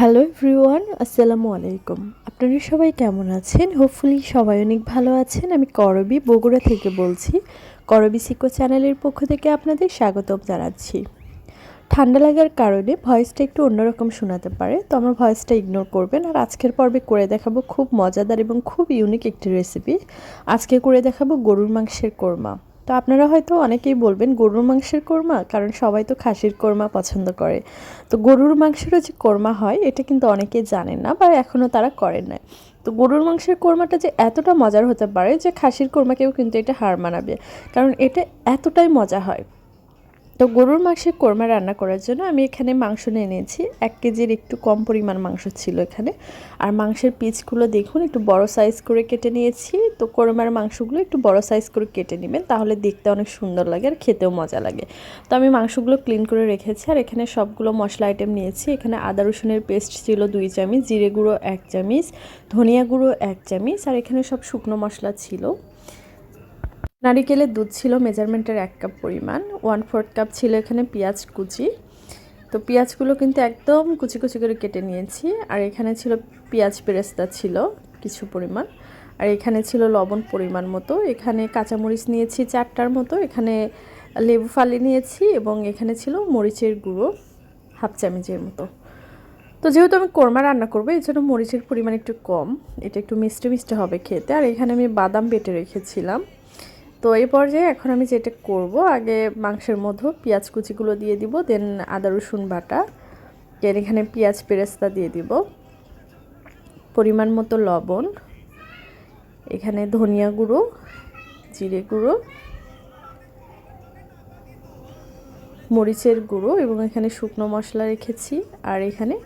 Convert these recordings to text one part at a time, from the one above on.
Hello everyone, আসসালামু আলাইকুম। আপনারা সবাই কেমন আছেন? হোপফুলি সবাই অনেক ভালো আছেন। আমি করবী বগুড়া থেকে বলছি। করবী সিকো চ্যানেলের পক্ষ থেকে আপনাদের স্বাগতম জানাচ্ছি। ঠান্ডা লাগার কারণে ভয়েসটা একটু অন্যরকম শোনাতে পারে, তো আমার ভয়েসটা ইগনোর করবেন। আর আজকের পর্বে করে দেখাবো খুব মজাদার এবং খুব ইউনিক একটি রেসিপি। আজকে করে দেখাবো গরুর মাংসের কোরমা। তো আপনারা হয়তো অনেকেই বলবেন গরুর মাংসের কোরমা, কারণ সবাই তো খাসির কোরমা পছন্দ করে। তো গরুর মাংসেরও যে কোরমা হয় এটা কিন্তু অনেকেই জানেন না বা এখনও তারা করেন না। তো গরুর মাংসের কোরমাটা যে এতটা মজার হতে পারে যে খাসির কোরমাকেও কিন্তু এটা হার মানাবে, কারণ এটা এতটাই মজা হয়। তো গরুর মাংসের কোরমা রান্না করার জন্য আমি এখানে মাংস নিয়ে নিয়েছি। 1 কেজির একটু কম পরিমাণ মাংস ছিল এখানে। আর মাংসের পিসগুলো দেখুন একটু বড় সাইজ করে কেটে নিয়েছি। তো কোরমার মাংসগুলো একটু বড় সাইজ করে কেটে নেবেন, তাহলে দেখতে অনেক সুন্দর লাগে আর খেতেও মজা লাগে। তো আমি মাংসগুলো ক্লিন করে রেখেছি। আর এখানে সবগুলো মশলা আইটেম নিয়েছি। এখানে আদা রসুনের পেস্ট ছিল 2 চামচ, জিরে গুঁড়ো 1 চামচ, ধনিয়া গুঁড়ো 1 চামচ, আর এখানে সব শুকনো মশলা ছিল। নারিকেলের দুধ ছিল মেজারমেন্টের 1 কাপ পরিমাণ। 1/4 কাপ ছিল এখানে পেঁয়াজ কুচি। তো পেঁয়াজগুলো কিন্তু একদম কুচি কুচি করে কেটে নিয়েছি। আর এখানে ছিল পেঁয়াজ বেরেস্তা ছিল কিছু পরিমাণ। আর এখানে ছিল লবণ পরিমাণ মতো। এখানে কাঁচামরিচ নিয়েছি 4টার মতো। এখানে লেবু ফালি নিয়েছি এবং এখানে ছিল মরিচের গুঁড়ো 1/2 চামচের মতো। তো যেহেতু আমি কোরমা রান্না করবো এই জন্য মরিচের পরিমাণ একটু কম, এটা একটু মিষ্টি মিষ্টি হবে খেতে। আর এখানে আমি বাদাম বেটে রেখেছিলাম। তো এই পর্যায়ে এখন আমি যেটা করব, আগে মাংসের মধ্যে পেঁয়াজ কুচিগুলো দিয়ে দিব, দেন আদা রসুন বাটা, দেন এখানে পেঁয়াজ বেরেস্তা দিয়ে দিব, পরিমাণ মতো লবণ, এখানে ধনিয়া গুঁড়ো, জিরে গুঁড়ো, মরিচের গুঁড়ো এবং এখানে শুকনো মশলা রেখেছি। আর এখানে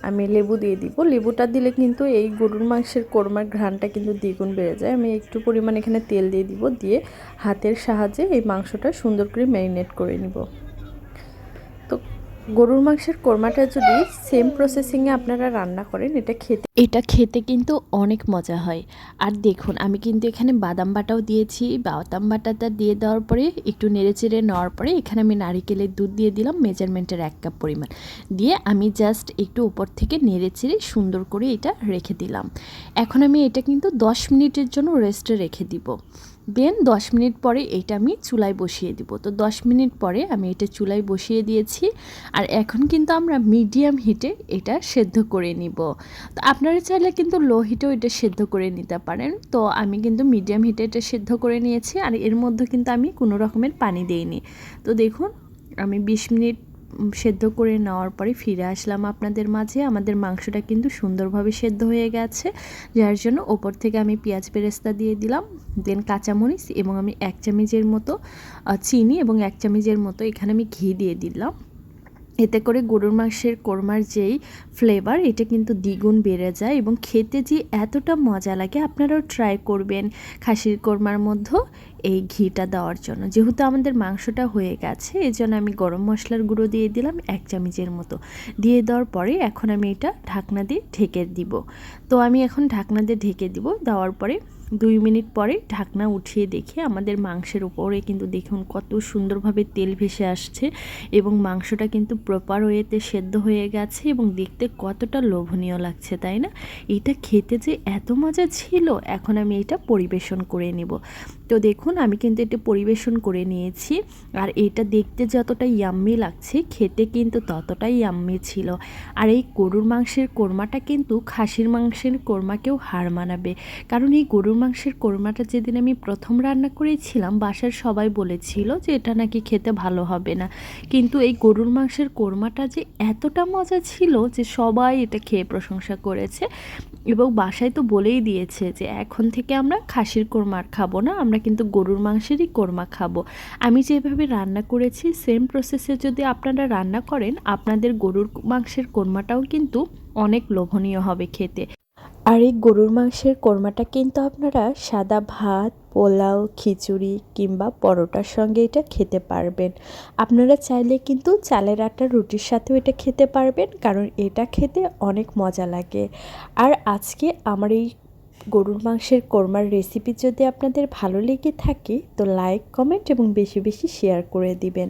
আমি লেবু দিয়ে দিব। লেবুটা দিলে কিন্তু এই গরুর মাংসের কোরমার ঘ্রাণটা কিন্তু দ্বিগুণ বেড়ে যায়। আমি একটু পরিমাণ এখানে তেল দিয়ে দিব, দিয়ে হাতের সাহায্যে এই মাংসটা সুন্দর করে ম্যারিনেট করে নিব। তো গরুর মাংসের কোরমাটা যদি সেম প্রসেসিংয়ে আপনারা রান্না করেন এটা খেতে কিন্তু অনেক মজা হয়। আর দেখুন আমি কিন্তু এখানে বাদাম বাটাও দিয়েছি। বাদাম বাটাটা দিয়ে দেওয়ার পরে একটু নেড়েচেড়ে নেওয়ার পরে এখানে আমি নারিকেলের দুধ দিয়ে দিলাম মেজারমেন্টের 1 কাপ পরিমাণ, দিয়ে আমি জাস্ট একটু উপর থেকে নেড়েচেড়ে সুন্দর করে এটা রেখে দিলাম। এখন আমি এটা কিন্তু 10 মিনিটের জন্য রেস্টে রেখে দিব। দেন 10 মিনিট পরে এটা আমি চুলায় বসিয়ে দিব। তো 10 মিনিট পরে আমি এটা চুলায় বসিয়ে দিয়েছি। আর এখন কিন্তু আমরা মিডিয়াম হিটে এটা সেদ্ধ করে নিব। তো আপনারা চাইলে কিন্তু লো হিটেও এটা সেদ্ধ করে নিতে পারেন। তো আমি কিন্তু মিডিয়াম হিটে এটা সেদ্ধ করে নিয়েছি। আর এর মধ্যে কিন্তু আমি কোনো রকমের পানি দেইনি। তো দেখুন আমি 20 মিনিট সেদ্ধ করে নেওয়ার পরে ফিরে আসলাম আপনাদের মাঝে। আমাদের মাংসটা কিন্তু সুন্দরভাবে সেদ্ধ হয়ে গেছে, যার জন্য ওপর থেকে আমি পেঁয়াজ বেরেস্তা দিয়ে দিলাম, দেন কাঁচামরিচ এবং আমি 1 চামচের মতো চিনি এবং 1 চামচের মতো এখানে আমি ঘি দিয়ে দিলাম। এতে করে গরুর মাংসের কোরমার যেই ফ্লেভার এটা কিন্তু দ্বিগুণ বেড়ে যায় এবং খেতে যে এতটা মজা লাগে। আপনারাও ট্রাই করবেন খাসির কোরমার মধ্যে এই ঘিটা দেওয়ার জন্য। যেহেতু আমাদের মাংসটা হয়ে গেছে এই জন্য আমি গরম মশলার গুঁড়ো দিয়ে দিলাম 1 চামচের মতো। দিয়ে দেওয়ার পরে এখন আমি এটা ঢাকনা দিয়ে ঢেকে দিব। তো আমি এখন ঢাকনা দিয়ে ঢেকে দিব। দেওয়ার পরে 2 মিনিট পরে ঢাকনা উঠিয়ে দেখে আমাদের মাংসের উপরে কিন্তু দেখুন কত সুন্দরভাবে তেল ভেসে আসছে এবং মাংসটা কিন্তু প্রপার ওয়েতে সেদ্ধ হয়ে গেছে এবং দেখতে কতটা লোভনীয় লাগছে, তাই না? এটা খেতে যে এত মজা ছিল। এখন আমি এটা পরিবেশন করে নেব। তো দেখুন আমি কিন্তু এটা পরিবেশন করে নিয়েছি। আর এটা দেখতে যতটা ইয়াম্মি লাগছে খেতে কিন্তু ততটাই ইয়াম্মি ছিল। আর এই গরুর মাংসের কোরমাটা কিন্তু খাসির মাংসের কোরমাকেও হার মানাবে, কারণ এই গরুর মাংসের কোরমাটা যেদিন আমি প্রথম রান্না করেছিলাম বাসার সবাই বলেছিল যে এটা নাকি খেতে ভালো হবে না, কিন্তু এই গরুর মাংসের কোরমাটা যে এতটা মজা ছিল যে সবাই এটা খেয়ে প্রশংসা করেছে এবং বাসায় তো বলেই দিয়েছে যে এখন থেকে আমরা খাসির কোরমা খাবো না, আমরা কিন্তু গরুর মাংসেরই কোরমা খাবো। আমি যেভাবে রান্না করেছি সেম প্রসেসে যদি আপনারা রান্না করেন আপনাদের গরুর মাংসের কোরমাটাও কিন্তু অনেক লোভনীয় হবে খেতে। আর এই গরুর মাংসের কোরমাটা কিন্তু আপনারা সাদা ভাত, পোলাও, খিচুড়ি কিংবা পরোটার সঙ্গে এটা খেতে পারবেন। আপনারা চাইলে কিন্তু চালের আটার রুটির সাথেও এটা খেতে পারবেন, কারণ এটা খেতে অনেক মজা লাগে। আর আজকে আমার এই গরুর মাংসের কোরমার রেসিপি যদি আপনাদের ভালো লেগে থাকে তো লাইক কমেন্ট এবং বেশি বেশি শেয়ার করে দিবেন।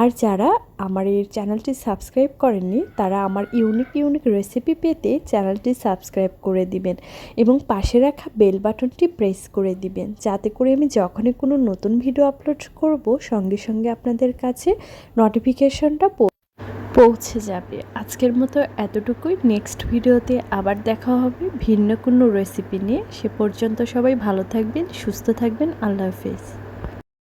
আর যারা আমার এই চ্যানেলটি সাবস্ক্রাইব করেননি তারা আমার ইউনিক রেসিপি পেতে চ্যানেলটি সাবস্ক্রাইব করে দিবেন এবং পাশে রাখা বেল বাটনটি প্রেস করে দিবেন, যাতে করে আমি যখনই কোনো নতুন ভিডিও আপলোড করব সঙ্গে সঙ্গে আপনাদের কাছে নোটিফিকেশনটা পৌঁছে যাবে। আজকের মতো এতটুকুই। নেক্সট ভিডিওতে আবার দেখা হবে ভিন্ন কোনো রেসিপি নিয়ে। সে পর্যন্ত সবাই ভালো থাকবেন, সুস্থ থাকবেন। আল্লাহ হাফেজ।